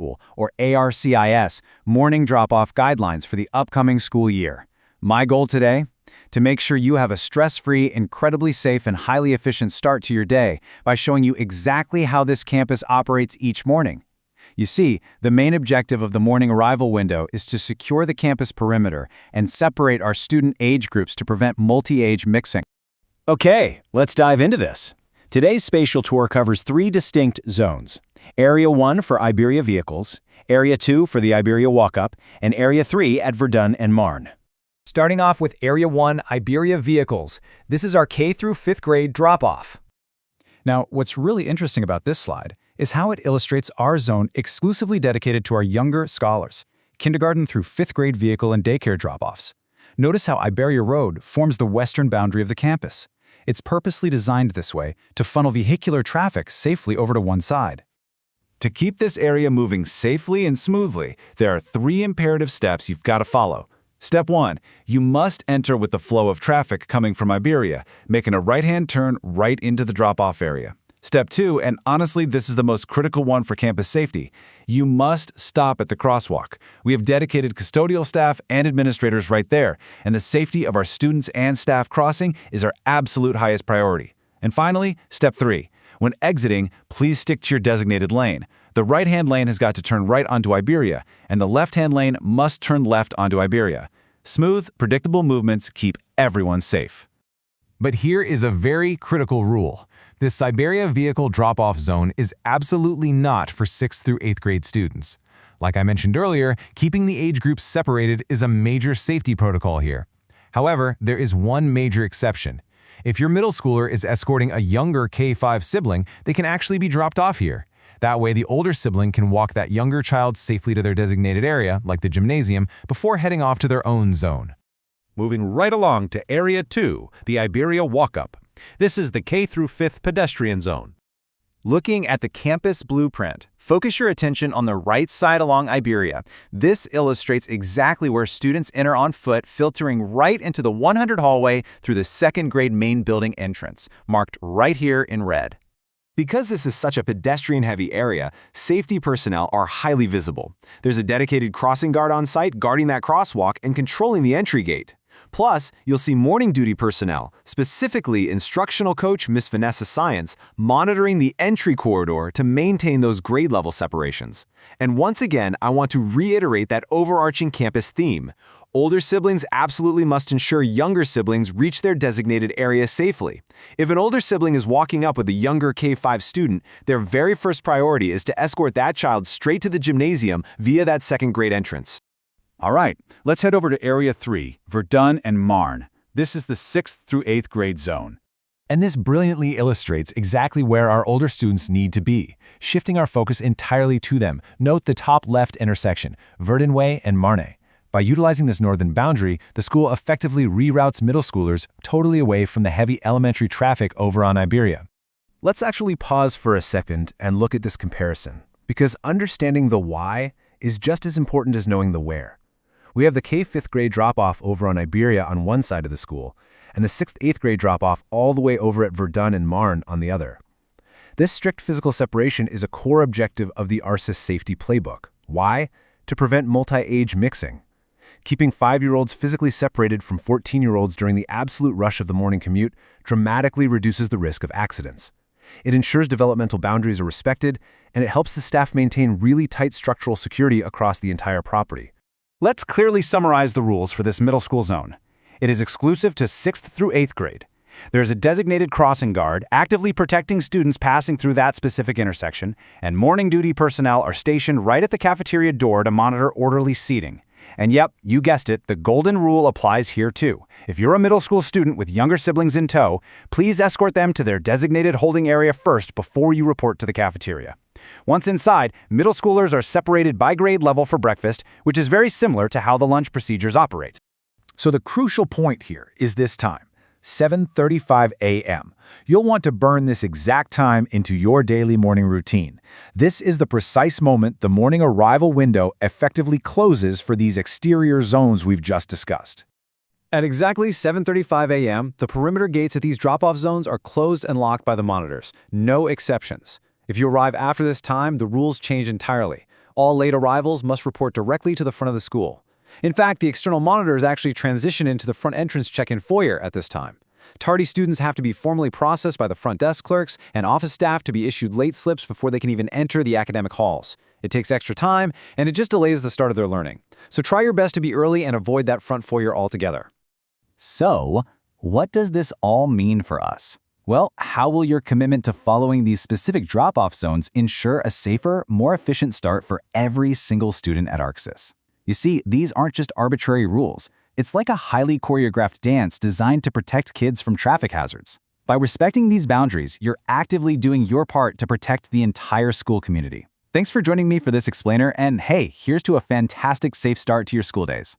or ARCIS, Morning Drop-Off Guidelines for the upcoming school year. My goal today? To make sure you have a stress-free, incredibly safe, and highly efficient start to your day by showing you exactly how this campus operates each morning. You see, the main objective of the morning arrival window is to secure the campus perimeter and separate our student age groups to prevent multi-age mixing. Okay, let's dive into this. Today's spatial tour covers 3 distinct zones. Area 1 for Iberia vehicles, Area 2 for the Iberia walk-up, and Area 3 at Verdun and Marne. Starting off with Area 1 Iberia vehicles, this is our K through 5th grade drop-off. Now, what's really interesting about this slide is how it illustrates our zone exclusively dedicated to our younger scholars, kindergarten through 5th grade vehicle and daycare drop-offs. Notice how Iberia Road forms the western boundary of the campus. It's purposely designed this way to funnel vehicular traffic safely over to one side. To keep this area moving safely and smoothly, there are 3 imperative steps you've got to follow. Step 1, you must enter with the flow of traffic coming from Iberia, making a right-hand turn right into the drop-off area. Step 2, and honestly this is the most critical one for campus safety, you must stop at the crosswalk. We have dedicated custodial staff and administrators right there, and the safety of our students and staff crossing is our absolute highest priority. And finally, Step 3, when exiting, please stick to your designated lane. The right-hand lane has got to turn right onto Iberia, and the left-hand lane must turn left onto Iberia. Smooth, predictable movements keep everyone safe. But here is a very critical rule. This Iberia vehicle drop-off zone is absolutely not for 6th through 8th grade students. Like I mentioned earlier, keeping the age groups separated is a major safety protocol here. However, there is one major exception. If your middle schooler is escorting a younger K-5 sibling, they can actually be dropped off here. That way, the older sibling can walk that younger child safely to their designated area, like the gymnasium, before heading off to their own zone. Moving right along to Area 2, the Iberia walk-up. This is the K through 5th pedestrian zone. Looking at the campus blueprint, focus your attention on the right side along Iberia. This illustrates exactly where students enter on foot, filtering right into the 100 hallway through the 2nd grade main building entrance, marked right here in red. Because this is such a pedestrian-heavy area, safety personnel are highly visible. There's a dedicated crossing guard on site guarding that crosswalk and controlling the entry gate. Plus, you'll see morning duty personnel, specifically instructional coach Miss Vanessa Science, monitoring the entry corridor to maintain those grade level separations. And once again, I want to reiterate that overarching campus theme. Older siblings absolutely must ensure younger siblings reach their designated area safely. If an older sibling is walking up with a younger K-5 student, their very first priority is to escort that child straight to the gymnasium via that 2nd grade entrance. All right, let's head over to Area 3, Verdun and Marne. This is the 6th through 8th grade zone. And this brilliantly illustrates exactly where our older students need to be, shifting our focus entirely to them. Note the top left intersection, Verdun Way and Marne. By utilizing this northern boundary, the school effectively reroutes middle schoolers totally away from the heavy elementary traffic over on Iberia. Let's actually pause for a second and look at this comparison, because understanding the why is just as important as knowing the where. We have the K-5th grade drop-off over on Iberia on one side of the school, and the 6th, 8th grade drop-off all the way over at Verdun and Marne on the other. This strict physical separation is a core objective of the ARCIS safety playbook. Why? To prevent multi-age mixing. Keeping 5-year-olds physically separated from 14-year-olds during the absolute rush of the morning commute dramatically reduces the risk of accidents. It ensures developmental boundaries are respected, and it helps the staff maintain really tight structural security across the entire property. Let's clearly summarize the rules for this middle school zone. It is exclusive to 6th through 8th grade. There is a designated crossing guard actively protecting students passing through that specific intersection, and morning duty personnel are stationed right at the cafeteria door to monitor orderly seating. And yep, you guessed it, the golden rule applies here too. If you're a middle school student with younger siblings in tow, please escort them to their designated holding area first before you report to the cafeteria. Once inside, middle schoolers are separated by grade level for breakfast, which is very similar to how the lunch procedures operate. So the crucial point here is this time, 7:35 a.m. You'll want to burn this exact time into your daily morning routine. This is the precise moment the morning arrival window effectively closes for these exterior zones we've just discussed. At exactly 7:35 a.m., the perimeter gates at these drop-off zones are closed and locked by the monitors. No exceptions. If you arrive after this time, the rules change entirely. All late arrivals must report directly to the front of the school. In fact, the external monitors actually transition into the front entrance check-in foyer at this time. Tardy students have to be formally processed by the front desk clerks and office staff to be issued late slips before they can even enter the academic halls. It takes extra time, and it just delays the start of their learning. So try your best to be early and avoid that front foyer altogether. So, what does this all mean for us? Well, how will your commitment to following these specific drop-off zones ensure a safer, more efficient start for every single student at ARCSIS? You see, these aren't just arbitrary rules. It's like a highly choreographed dance designed to protect kids from traffic hazards. By respecting these boundaries, you're actively doing your part to protect the entire school community. Thanks for joining me for this explainer, and hey, here's to a fantastic safe start to your school days.